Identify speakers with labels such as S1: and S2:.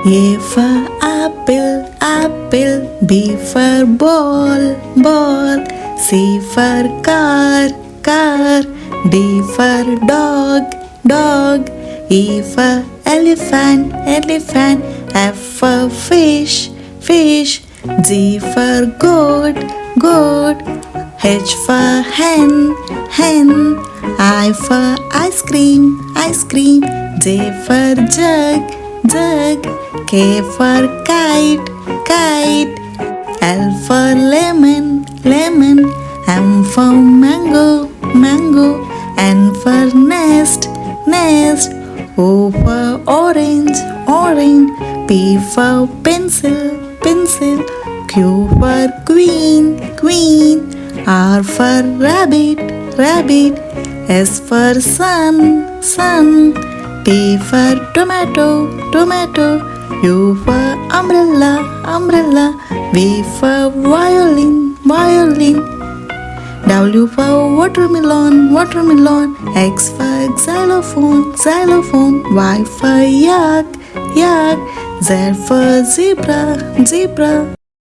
S1: A for apple, apple. B for ball, ball. C for car, car. D for dog, dog. E for elephant, elephant. F for fish, fish. G for goat, goat. H for hen, hen. I for ice cream, ice cream. J for jug, jug. K for kite, kite. L for lemon, lemon. M for mango, mango. N for nest, nest. O for orange, orange. P for pencil, pencil. Q for queen, queen. R for rabbit, rabbit. S for sun, sun. T for tomato, tomato. U for umbrella, umbrella. V for violin, violin. W for watermelon, watermelon. X for xylophone, xylophone. Y for yak, yak. Z for zebra, zebra.